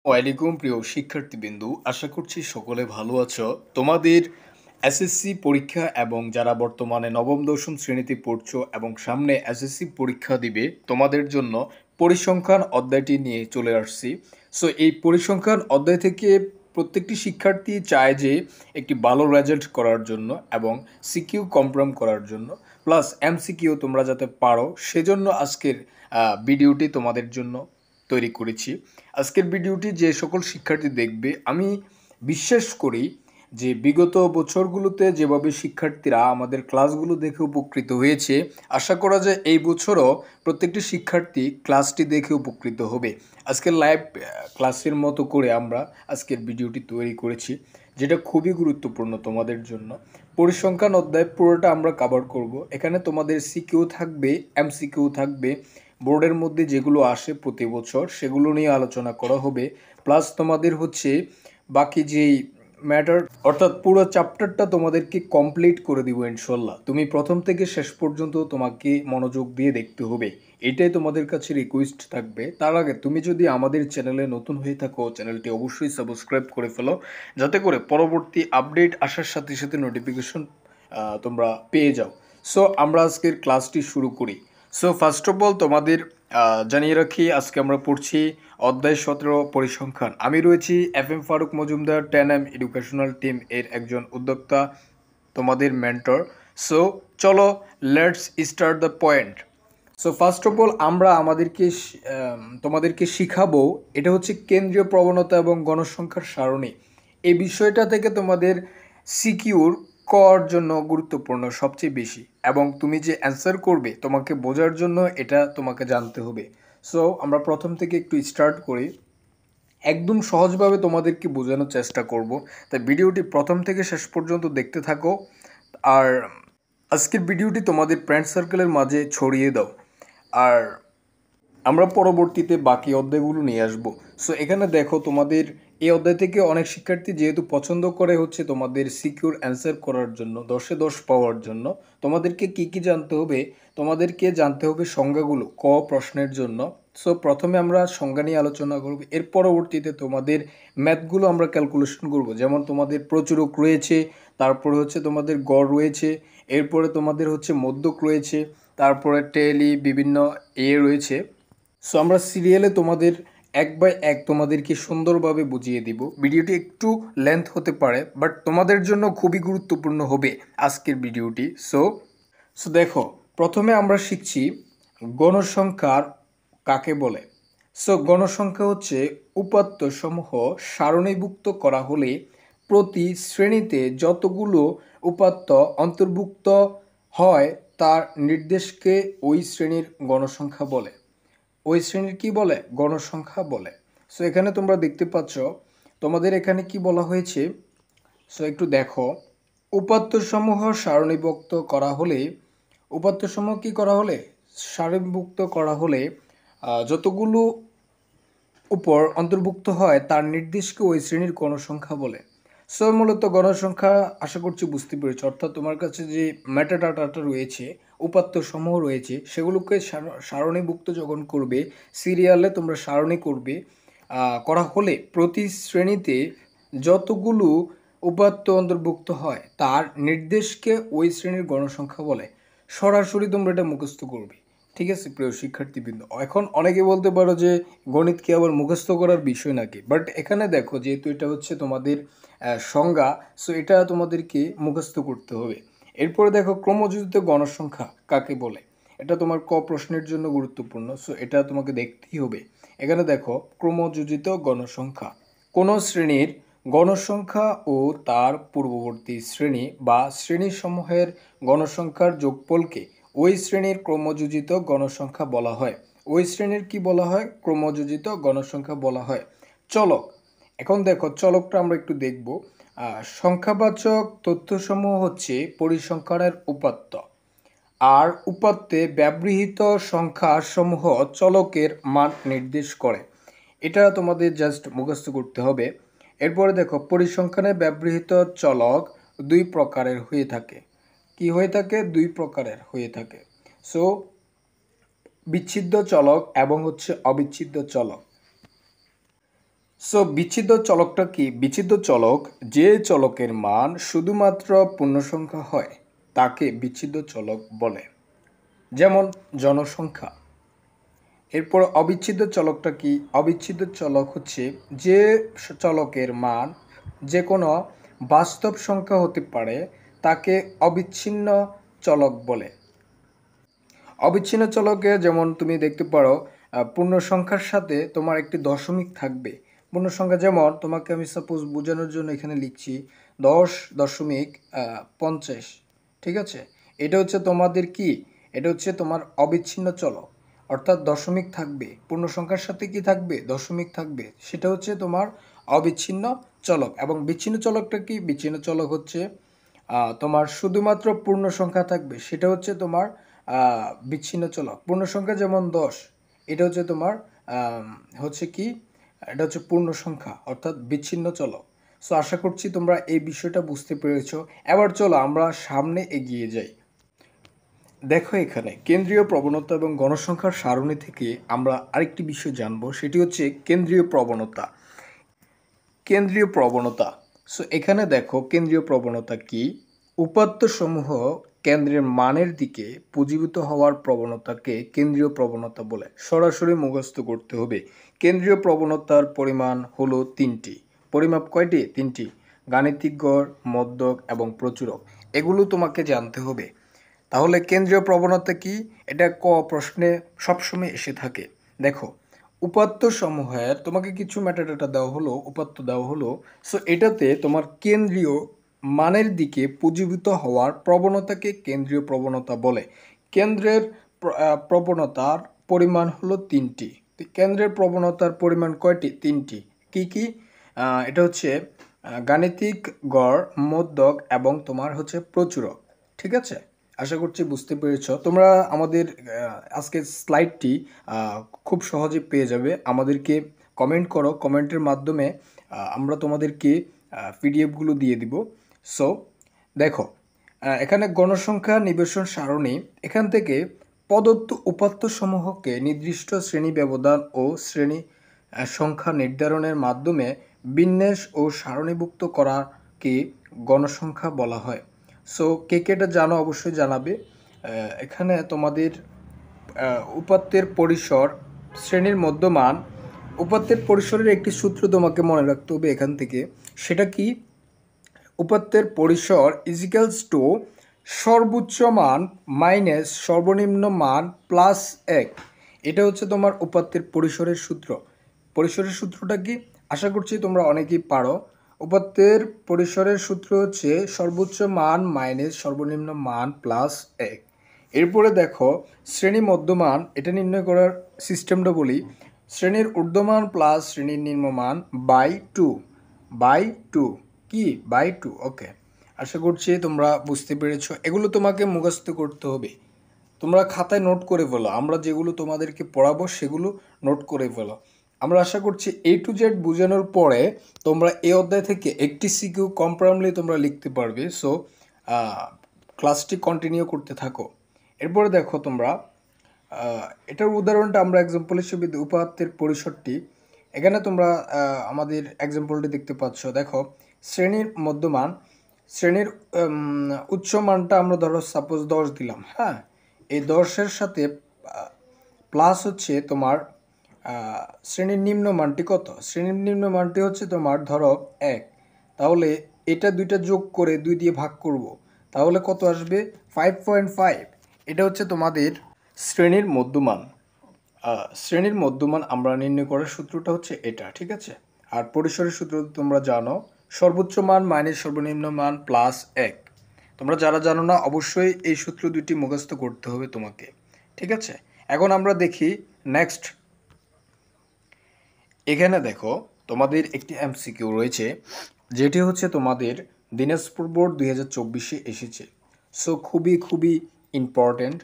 ওয়ালাইকুম প্রিয় শিক্ষার্থীবৃন্দু, আশা করছি সকলে ভালো আছো। তোমাদের এসএসসি পরীক্ষা এবং যারা বর্তমানে নবম দশম শ্রেণীতে পড়ছো এবং সামনে এসএসসি পরীক্ষা দিবে তোমাদের জন্য পরিসংখ্যান অধ্যায়টি নিয়ে চলে আসছি। সো এই পরিসংখ্যান অধ্যায় থেকে প্রত্যেকটি শিক্ষার্থী চায় যে একটি ভালো রেজাল্ট করার জন্য এবং সিকিউ কনফার্ম করার জন্য প্লাস এমসিকিউ তোমরা যাতে পারো সেজন্য আজকের ভিডিওটি তোমাদের জন্য তৈরি করেছি। আজকের ভিডিওটি যে সকল শিক্ষার্থী দেখবে, আমি বিশ্বাস করি যে বিগত বছরগুলোতে যেভাবে শিক্ষার্থীরা আমাদের ক্লাসগুলো দেখে উপকৃত হয়েছে, আশা করা যায় এই বছরও প্রত্যেকটি শিক্ষার্থী ক্লাসটি দেখে উপকৃত হবে। আজকের লাইভ ক্লাসের মতো করে আমরা আজকের ভিডিওটি তৈরি করেছি, যেটা খুবই গুরুত্বপূর্ণ তোমাদের জন্য। পরিসংখ্যান অধ্যায় পুরোটা আমরা কভার করব। এখানে তোমাদের সিকিউ থাকবে, এমসিকিউ থাকবে, বোর্ডের মধ্যে যেগুলো আসে প্রতি বছর সেগুলো নিয়ে আলোচনা করা হবে। প্লাস তোমাদের হচ্ছে বাকি যেই ম্যাটার অর্থাৎ পুরো চ্যাপ্টারটা তোমাদেরকে কমপ্লিট করে দিব ইনশাল্লাহ। তুমি প্রথম থেকে শেষ পর্যন্ত তোমাকে মনোযোগ দিয়ে দেখতে হবে, এটাই তোমাদের কাছে রিকোয়েস্ট থাকবে। তার আগে তুমি যদি আমাদের চ্যানেলে নতুন হয়ে থাকো, চ্যানেলটি অবশ্যই সাবস্ক্রাইব করে ফেলো, যাতে করে পরবর্তী আপডেট আসার সাথে সাথে নোটিফিকেশন তোমরা পেয়ে যাও। সো আমরা আজকের ক্লাসটি শুরু করি। সো ফার্স্ট অফ অল তোমাদের জানিয়ে রাখি, আজকে আমরা পড়ছি অধ্যায় 17 পরিসংখ্যান। আমি রয়েছি FM Faruk Majumdar, 10M educational team এর একজন উদ্যোক্তা, তোমাদের মেন্টর। সো চলো, let's start the point. So first of all আমরা তোমাদেরকে শিখাবো, এটা হচ্ছে কেন্দ্রীয় প্রবণতা এবং গণসংখ্যার সারণী। এই বিষয়টা থেকে তোমাদের সিকিউর কর জন্য গুরুত্বপূর্ণ সবচেয়ে বেশি, এবং তুমি যে অ্যান্সার করবে তোমাকে বোঝার জন্য এটা তোমাকে জানতে হবে। সো আমরা প্রথম থেকে একটু স্টার্ট করি, একদম সহজভাবে তোমাদেরকে বোঝানোর চেষ্টা করব। তাই ভিডিওটি প্রথম থেকে শেষ পর্যন্ত দেখতে থাকো, আর আজকের ভিডিওটি তোমাদের ফ্রেন্ড সার্কেলের মাঝে ছড়িয়ে দাও, আর আমরা পরবর্তীতে বাকি অধ্যায়গুলো নিয়ে আসব। সো এখানে দেখো, তোমাদের এই অধ্যায় থেকে অনেক শিক্ষার্থী যেহেতু পছন্দ করে হচ্ছে তোমাদের সিকিউর অ্যান্সার করার জন্য, 10-এ 10 পাওয়ার জন্য তোমাদেরকে কি কি জানতে হবে, তোমাদেরকে জানতে হবে সংজ্ঞাগুলো ক প্রশ্নের জন্য। সো প্রথমে আমরা সংজ্ঞা নিয়ে আলোচনা করব, এর পরবর্তীতে তোমাদের ম্যাথগুলো আমরা ক্যালকুলেশন করব। যেমন তোমাদের প্রচুরক রয়েছে, তারপরে হচ্ছে তোমাদের গড় রয়েছে, এরপরে তোমাদের হচ্ছে মধ্যক রয়েছে, তারপরে টেলি বিভিন্ন রয়েছে। সো আমরা সিরিয়ালে তোমাদের এক বাই এক তোমাদেরকে সুন্দরভাবে বুঝিয়ে দিব। ভিডিওটি একটু লেন্থ হতে পারে, বাট তোমাদের জন্য খুবই গুরুত্বপূর্ণ হবে আজকের ভিডিওটি। সো সো দেখো, প্রথমে আমরা শিখছি গণসংখ্যার কাকে বলে। সো গণসংখ্যা হচ্ছে উপাত্ত সমূহ সারণীভুক্ত করা হলে প্রতি শ্রেণীতে যতগুলো উপাত্ত অন্তর্ভুক্ত হয় তার নির্দেশকে ওই শ্রেণীর গণসংখ্যা বলে। ওই শ্রেণীর কি বলে? গণসংখ্যা বলে। সো এখানে তোমরা দেখতে পাচ্ছ, তোমাদের এখানে কি বলা হয়েছে। সো একটু দেখো, উপাত্তসমূহ সারণীভুক্ত করা হলে, উপাত্তসমূহ কি করা হলে? সারণীভুক্ত করা হলে যতগুলো উপর অন্তর্ভুক্ত হয় তার নির্দেশকে ওই শ্রেণীর গণসংখ্যা বলে। সো মূলত গণসংখ্যা আশা করছি বুঝতে পেরেছ, অর্থাৎ তোমার কাছে যে মেটাডাটাটা রয়েছে, উপাত্ত সমূহ রয়েছে, সেগুলোকে সারণীভুক্ত যখন করবে, সিরিয়ালে তোমরা সারণী করবে, করা হলে প্রতি শ্রেণীতে যতগুলো উপাত্ত অন্তর্ভুক্ত হয় তার নির্দেশকে ওই শ্রেণীর গণসংখ্যা বলে। সরাসরি তোমরা এটা মুখস্থ করবে। ঠিক আছে প্রিয় শিক্ষার্থীবৃন্দ, এখন অনেকে বলতে পারো যে গণিত কি আবার মুখস্থ করার বিষয় নাকি, বাট এখানে দেখো যেহেতু এটা হচ্ছে তোমাদের সংজ্ঞা, সো এটা তোমাদেরকে মুখস্থ করতে হবে। এরপরে দেখো, ক্রমযোজিত গণসংখ্যা কাকে বলে, এটা তোমার ক প্রশ্নের জন্য গুরুত্বপূর্ণ। সো এটা তোমাকে দেখতেই হবে। এখানে দেখো, ক্রমযোজিত গণসংখ্যা কোনো শ্রেণীর গণসংখ্যা ও তার পূর্ববর্তী শ্রেণী বা শ্রেণীসমূহের গণসংখ্যার যোগফলকে ওই শ্রেণীর ক্রমযোজিত গণসংখ্যা বলা হয়। ওই শ্রেণীর কি বলা হয়? ক্রমযোজিত গণসংখ্যা বলা হয়। চলক, এখন দেখো চলকটা আমরা একটু দেখব। সংখ্যাবাচক তথ্যসমূহ হচ্ছে পরিসংখ্যানের উপাত্ত, আর উপাত্তে ব্যবহৃত সংখ্যাসমূহ চলকের মান নির্দেশ করে। এটা তোমাদের জাস্ট মুখস্থ করতে হবে। এরপরে দেখো, পরিসংখ্যানে ব্যবহৃত চলক দুই প্রকারের হয়ে থাকে। কি হয়ে থাকে? দুই প্রকারের হয়ে থাকে। সো বিচ্ছিন্ন চলক এবং হচ্ছে অবিচ্ছিন্ন চলক। সো বিচ্ছিন্ন চলকটা কি? বিচ্ছিন্ন চলক যে চলকের মান শুধুমাত্র পূর্ণসংখ্যা হয় তাকে বিচ্ছিন্ন চলক বলে। যেমন জনসংখ্যা। এরপর অবিচ্ছেদ্য চলকটা কি? অবিচ্ছেদ্য চলক হচ্ছে যে চলকের মান যে কোনো বাস্তব সংখ্যা হতে পারে তাকে অবিচ্ছিন্ন চলক বলে। অবিচ্ছিন্ন চলকে যেমন তুমি দেখতে পারো পূর্ণ সংখ্যার সাথে তোমার একটি দশমিক থাকবে। পূর্ণ সংখ্যা যেমন তোমাকে আমি সাপোজ বোঝানোর জন্য এখানে লিখছি 10.50। ঠিক আছে, এটা হচ্ছে তোমাদের কি, এটা হচ্ছে তোমার অবিচ্ছিন্ন চলক, অর্থাৎ দশমিক থাকবে, পূর্ণ সংখ্যার সাথে কি থাকবে, দশমিক থাকবে, সেটা হচ্ছে তোমার অবিচ্ছিন্ন চলক। এবং বিচ্ছিন্ন চলকটা কি? বিচ্ছিন্ন চলক হচ্ছে তোমার শুধুমাত্র পূর্ণ সংখ্যা থাকবে, সেটা হচ্ছে তোমার বিচ্ছিন্ন চলক। পূর্ণ সংখ্যা যেমন 10, এটা হচ্ছে তোমার হচ্ছে কি, এটা হচ্ছে পূর্ণ সংখ্যা অর্থাৎ বিচ্ছিন্ন চলক। সো আশা করছি তোমরা এই বিষয়টা বুঝতে পেরেছো। এবার চলো আমরা সামনে এগিয়ে যাই। দেখো এখানে কেন্দ্রীয় প্রবণতা এবং গণসংখ্যার সারণী থেকে আমরা আরেকটি বিষয় জানবো, সেটি হচ্ছে কেন্দ্রীয় প্রবণতা। কেন্দ্রীয় প্রবণতা। সো এখানে দেখো কেন্দ্রীয় প্রবণতা কি? উপাত্তসমূহ কেন্দ্রের মানের দিকে পুঞ্জীভূত হওয়ার প্রবণতাকে কেন্দ্রীয় প্রবণতা বলে। সরাসরি মুখস্থ করতে হবে। কেন্দ্রীয় প্রবণতার পরিমাণ হলো তিনটি। পরিমাপ কয়টি? তিনটি। গাণিতিক গড়, মধ্যক এবং প্রচুরক। এগুলো তোমাকে জানতে হবে। তাহলে কেন্দ্রীয় প্রবণতা কি? এটা ক প্রশ্নে সবসময় এসে থাকে। দেখো উপাত্ত সমূহের তোমাকে কিছু মেটাডাটা দেওয়া হলো, উপাত্ত দেওয়া হলো। সো এটাতে তোমার কেন্দ্রীয় মানের দিকে পুঞ্জীভূত হওয়ার প্রবণতাকে কেন্দ্রীয় প্রবণতা বলে। কেন্দ্রের প্রবণতার পরিমাণ হলো তিনটি। কেন্দ্রের প্রবণতার পরিমাণ কয়টি? তিনটি। কি কি? এটা হচ্ছে গাণিতিক গড়, মধ্যক এবং তোমার হচ্ছে প্রচুরক। ঠিক আছে, আশা করছি বুঝতে পেরেছো। তোমরা আমাদের আজকের স্লাইডটি খুব সহজে পেয়ে যাবে। আমাদেরকে কমেন্ট করো, কমেন্টের মাধ্যমে আমরা তোমাদেরকে পিডিএফগুলো দিয়ে দিব। সো দেখো এখানে গণসংখ্যা নিবেশন সারণী, এখান থেকে প্রদত্ত উপাত্ত সমূহকে নির্দিষ্ট শ্রেণী ব্যবধান ও শ্রেণী সংখ্যা নির্ধারণের মাধ্যমে বিন্যাস ও সারণীভুক্ত করাকে গণসংখ্যা বলা হয়। সো কে কে এটা জানো অবশ্যই জানাবে। এখানে তোমাদের উপাত্তের পরিসর, শ্রেণীর মধ্যমান, উপাত্তের পরিসরের একটি সূত্র তোমাকে মনে রাখতে হবে এখান থেকে। সেটা কি? উপাত্তের পরিসর ইজিক্যালস টু সর্বোচ্চ মান মাইনাস সর্বনিম্ন মান প্লাস 1। এটা হচ্ছে তোমার উপাত্তের পরিসরের সূত্র। পরিসরের সূত্রটা কি? আশা করছি তোমরা অনেকেই পারো। উপাত্তের পরিসরের সূত্র হচ্ছে সর্বোচ্চ মান মাইনাস সর্বনিম্ন মান প্লাস 1। এরপরে দেখো শ্রেণী মধ্যমান, এটা নির্ণয় করার সিস্টেমটা বলি। শ্রেণীর ঊর্ধ্বমান প্লাস শ্রেণীর নিম্নমান বাই 2। বাই 2 কি? বাই 2। ওকে, আশা করছি তোমরা বুঝতে পেরেছো। এগুলো তোমাকে মুখস্থ করতে হবে। তোমরা খাতায় নোট করে ফেলো, আমরা যেগুলো তোমাদেরকে পড়াবো সেগুলো নোট করে ফেলো। আমরা আশা করছি A to Z বোঝানোর পরে তোমরা এই অধ্যায় থেকে একটি সিকিউ কনফার্মলি তোমরা লিখতে পারবে। সো ক্লাসটি কন্টিনিউ করতে থাকো। এরপরে দেখো তোমরা এটার উদাহরণটা আমরা এক্সাম্পল হিসেবে উপাত্তের পরিসরটি, এখানে তোমরা আমাদের এক্সাম্পলটি দেখতে পাচ্ছ। দেখো শ্রেণীর মধ্যমান, শ্রেণীর উচ্চ মানটা আমরা ধরো সাপোজ 10 দিলাম। হ্যাঁ, এই 10-এর সাথে প্লাস হচ্ছে তোমার শ্রেণীর নিম্ন মানটি কত? শ্রেণীর নিম্ন মানটি হচ্ছে তোমার ধরো 1। তাহলে এটা দুইটা যোগ করে 2 দিয়ে ভাগ করব, তাহলে কত আসবে? 5.5। এটা হচ্ছে তোমাদের শ্রেণীর মধ্যমান। শ্রেণীর মধ্যমান আমরা নির্ণয় করার সূত্রটা হচ্ছে এটা। ঠিক আছে, আর পরিসরের সূত্র তোমরা জানো, সর্বোচ্চ মান মাইনাস সর্বনিম্ন মান প্লাস 1। তোমরা যারা জানো না অবশ্যই এই সূত্র দুটি মুখস্থ করতে হবে তোমাকে। ঠিক আছে, এখন আমরা দেখি নেক্সট। এখানে দেখো তোমাদের একটি এমসিকিউ রয়েছে, যেটি হচ্ছে তোমাদের দিনাজপুর বোর্ড 2024-এ এসেছে। সো খুবই খুবই ইম্পর্ট্যান্ট।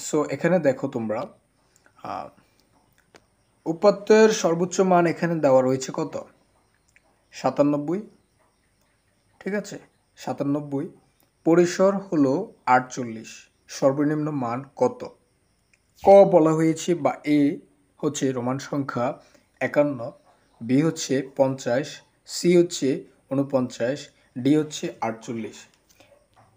সো এখানে দেখো তোমরা উপাত্তের সর্বোচ্চ মান এখানে দেওয়া রয়েছে কত? 97। ঠিক আছে, 97। পরিসর হলো 48। সর্বনিম্ন মান কত? ক বলা হয়েছে বা এ হচ্ছে রোমান সংখ্যা 51, বি হচ্ছে 50, সি হচ্ছে 49, ডি হচ্ছে 48।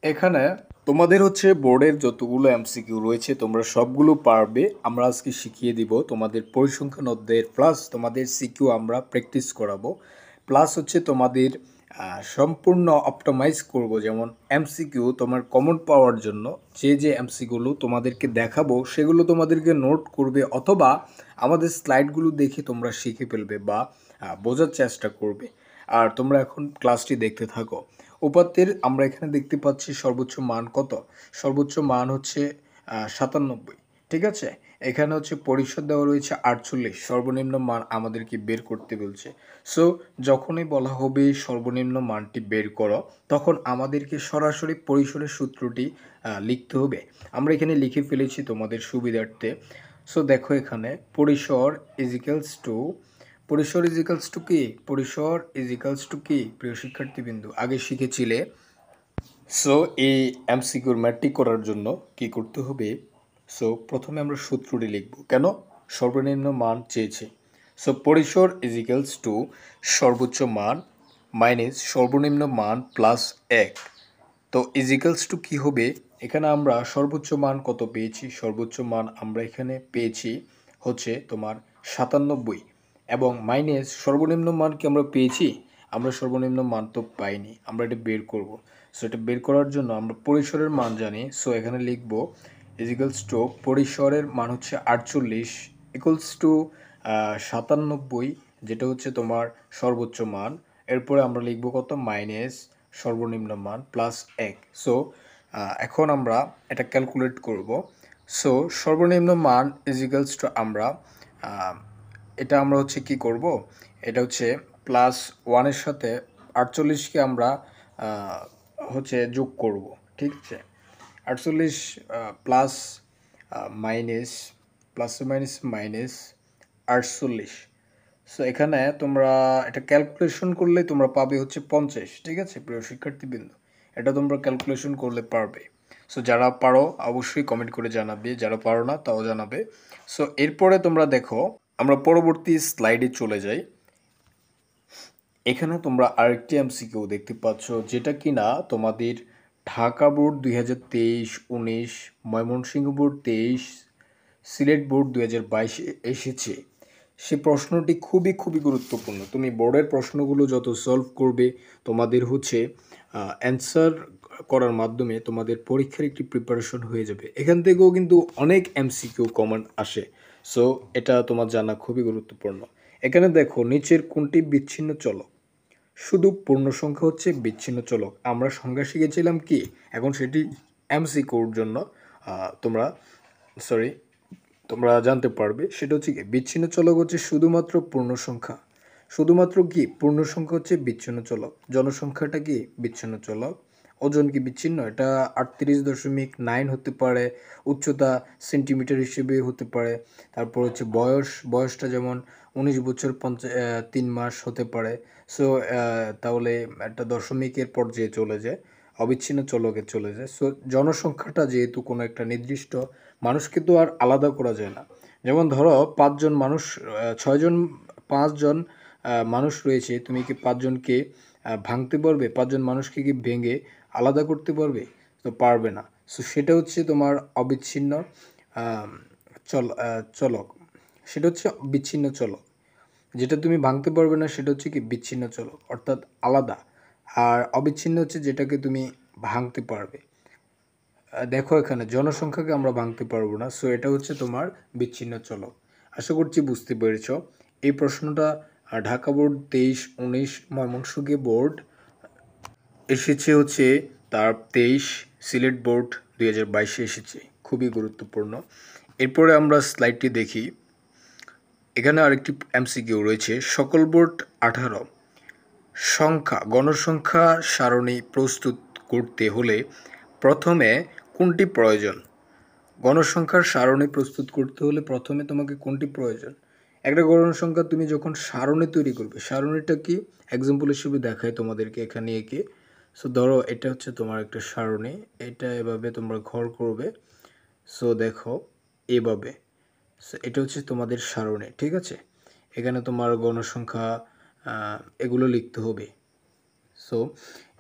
এখানে তোমাদের হচ্ছে বোর্ডের যতগুলো এমসিকিউ রয়েছে তোমরা সবগুলো পারবে। আমরা আজকে শিখিয়ে দিব তোমাদের পরিসংখ্যান অধ্যায়ের, প্লাস তোমাদের সিকিউ আমরা প্র্যাকটিস করাবো, প্লাস হচ্ছে তোমাদের সম্পূর্ণ অপটিমাইজ করব। যেমন এমসিকিউ তোমার কমন পাওয়ার জন্য যে এমসিকিউগুলো তোমাদেরকে দেখাবো সেগুলো তোমাদেরকে নোট করবে, অথবা আমাদের স্লাইডগুলো দেখে তোমরা শিখে ফেলবে বা বোঝার চেষ্টা করবে। আর তোমরা এখন ক্লাসটি দেখতে থাকো। উপাত্তের আমরা এখানে দেখতে পাচ্ছি সর্বোচ্চ মান কত? সর্বোচ্চ মান হচ্ছে 97। ঠিক আছে, এখানে হচ্ছে পরিসর দেওয়া রয়েছে 48, সর্বনিম্ন মান আমাদেরকে বের করতে বলছে। সো যখনই বলা হবে সর্বনিম্ন মানটি বের করো, তখন আমাদেরকে সরাসরি পরিসরের সূত্রটি লিখতে হবে। আমরা এখানে লিখে ফেলেছি তোমাদের সুবিধার্থে। সো দেখো এখানে পরিসর ইজিক্যালস টু, পরিসর ইজিক্যালস টু কি? পরিসর ইজিক্যালস টু কি প্রিয় শিক্ষার্থীবৃন্দু? আগে শিখেছিলে। সো এই এমসিকিউর ম্যাট্রিক করার জন্য কি করতে হবে? সো প্রথমে আমরা সূত্রটি লিখব। কেন? সর্বনিম্ন মান চেয়েছে। সো পরিসর ইজিক্যালস টু সর্বোচ্চ মান মাইনাস সর্বনিম্ন মান প্লাস 1। তো ইজিক্যালস টু কী হবে? এখানে আমরা সর্বোচ্চ মান কত পেয়েছি? সর্বোচ্চ মান আমরা এখানে পেয়েছি হচ্ছে তোমার 97, এবং মাইনাস সর্বনিম্ন মান কি আমরা পেয়েছি? আমরা সর্বনিম্ন মান তো পাইনি, আমরা এটা বের করব। সো এটা বের করার জন্য আমরা পরিসরের মান জানি। সো এখানে লিখব ইজিক্যালস টু পরিসরের মান হচ্ছে 48 ইকুয়ালস টু 97, যেটা হচ্ছে তোমার সর্বোচ্চ মান। এরপরে আমরা লিখব কত? মাইনাস সর্বনিম্ন মান প্লাস 1। সো এখন আমরা এটা ক্যালকুলেট করব। সো সর্বনিম্ন মান ইজিক্যালস টু আমরা এটা আমরা হচ্ছে কি করব? এটা হচ্ছে প্লাস 1-এর সাথে 48কে আমরা হচ্ছে যোগ করব। ঠিক আছে, 48 plus minus, plus minus minus 48। So এখানে তোমরা এটা ক্যালকুলেশন করলে তোমরা পাবে হচ্ছে 50। ঠিক আছে প্রিয় শিক্ষার্থীবৃন্দ, এটা তোমরা ক্যালকুলেশন করলে পারবে। সো যারা পারো অবশ্যই কমেন্ট করে জানাবে, যারা পারো না তাও জানাবে। সো এরপরে তোমরা দেখো, আমরা পরবর্তী স্লাইডে চলে যাই। এখানে তোমরা আরেকটি এমসিকিউ দেখতে পাচ্ছ, যেটা কিনা তোমাদের Dhaka board 2023-19, Mymensingh board 23, Sylhet board 2022 এসেছে। সে প্রশ্নটি খুবই গুরুত্বপূর্ণ। তুমি বোর্ডের প্রশ্নগুলো যত সলভ করবে, তোমাদের হচ্ছে অ্যান্সার করার মাধ্যমে তোমাদের পরীক্ষার একটি প্রিপারেশন হয়ে যাবে। এখান থেকেও কিন্তু অনেক এমসিকিউ কমন আসে। সো এটা তোমার জানা খুবই গুরুত্বপূর্ণ। এখানে দেখো, নিচের কোনটি বিচ্ছিন্ন চলক? শুধু পূর্ণ সংখ্যা হচ্ছে বিচ্ছিন্ন চলক। আমরা সংজ্ঞা শিখেছিলাম কি, এখন সেটি এমসিকিউর জন্য তোমরা তোমরা জানতে পারবে। সেটা হচ্ছে কি, বিচ্ছিন্ন চলক হচ্ছে শুধুমাত্র পূর্ণ সংখ্যা। শুধুমাত্র কি পূর্ণ সংখ্যা হচ্ছে বিচ্ছিন্ন চলক। জনসংখ্যাটা কি বিচ্ছিন্ন চলক। ওজন কি বিচ্ছিন্ন? এটা 38.9 হতে পারে, উচ্চতা সেন্টিমিটার হিসেবে হতে পারে। তারপর হচ্ছে বয়সটা যেমন 19 বছর 3 মাস হতে পারে। সো তাহলে একটা দশমিকের পর্যায়ে চলে যায়, অবিচ্ছিন্ন চলকে চলে যায়। সো জনসংখ্যাটা যেহেতু কোনো একটা নির্দিষ্ট মানুষকে তো আর আলাদা করা যায় না। যেমন ধরো 5 জন মানুষ, 6 জন, 5 জন মানুষ রয়েছে, তুমি কি 5 জনকে ভাঙতে পারবে? 5 জন মানুষকে কি ভেঙে আলাদা করতে পারবে? তো পারবে না। সো সেটা হচ্ছে তোমার অবিচ্ছিন্ন চলক। সেটা হচ্ছে বিচ্ছিন্ন চলক। যেটা তুমি ভাঙতে পারবে না সেটা হচ্ছে কি বিচ্ছিন্ন চলক, অর্থাৎ আলাদা। আর অবিচ্ছিন্ন হচ্ছে যেটাকে তুমি ভাঙতে পারবে। দেখো এখানে জনসংখ্যাকে আমরা ভাঙতে পারবো না। সো এটা হচ্ছে তোমার বিচ্ছিন্ন চলক। আশা করছি বুঝতে পেরেছ। এই প্রশ্নটা ঢাকা বোর্ড 23-19, ময়মনসিংহ বোর্ড এসেছে হচ্ছে তার 23, সিলেট বোর্ড 2022 এসেছে। খুবই গুরুত্বপূর্ণ। এরপরে আমরা স্লাইডটি দেখি। এখানে আরেকটি এমসিকিউ রয়েছে, সকল বোর্ড 18 গণসংখ্যা সারণী প্রস্তুত করতে হলে প্রথমে কোনটি প্রয়োজন? গণসংখ্যার সারণী প্রস্তুত করতে হলে প্রথমে তোমাকে কোনটি প্রয়োজন? একটা গণসংখ্যা তুমি যখন সারণী তৈরি করবে, সারণীটা কি এক্সাম্পল হিসেবে দেখায় তোমাদেরকে এখানে এঁকে। সো ধরো এটা হচ্ছে তোমার একটা সারণী, এটা এভাবে তোমরা ঘর করবে। সো দেখো এভাবে, সো এটা হচ্ছে তোমাদের সারণী। ঠিক আছে, এখানে তোমার গণসংখ্যা এগুলো লিখতে হবে। সো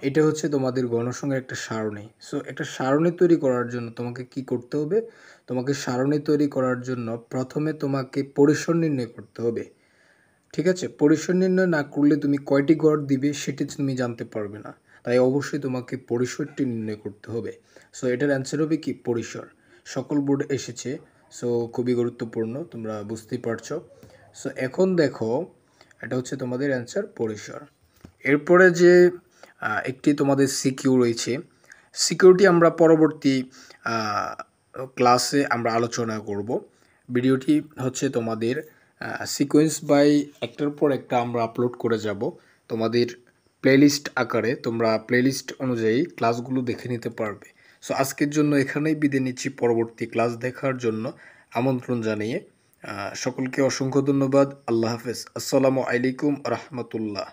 এটা হচ্ছে তোমাদের গণসংখ্যার একটা সারণী। সো একটা সারণী তৈরি করার জন্য তোমাকে কি করতে হবে? তোমাকে সারণী তৈরি করার জন্য প্রথমে তোমাকে পরিসর নির্ণয় করতে হবে। ঠিক আছে? পরিসর নির্ণয় না করলে তুমি কয়টি ঘর দিবে সেটি তুমি জানতে পারবে না। তাই অবশ্যই তোমাকে পরিসরটি নির্ণয় করতে হবে। সো এটার অ্যান্সার হবে কি? পরিসর। সকল বোর্ডে এসেছে। সো খুবই গুরুত্বপূর্ণ, তোমরা বুঝতেই পারছো। সো এখন দেখো, এটা হচ্ছে তোমাদের অ্যান্সার পরিসর। এরপরে যে একটি তোমাদের সিকিউ রয়েছে, সিকিউরিটি আমরা পরবর্তী ক্লাসে আমরা আলোচনা করব। ভিডিওটি হচ্ছে তোমাদের সিকোয়েন্স বাই একটার পর একটা আমরা আপলোড করে যাব তোমাদের প্লেলিস্ট আকারে। তোমরা প্লেলিস্ট অনুযায়ী ক্লাসগুলো দেখে নিতে পারবে। সো আজকের জন্য এখানেই বিদায় নিচ্ছি, পরবর্তী ক্লাস দেখার জন্য আমন্ত্রণ জানিয়ে সকলকে অসংখ্য ধন্যবাদ। আল্লাহ হাফেজ। আসসালামু আলাইকুম রহমতুল্লাহ।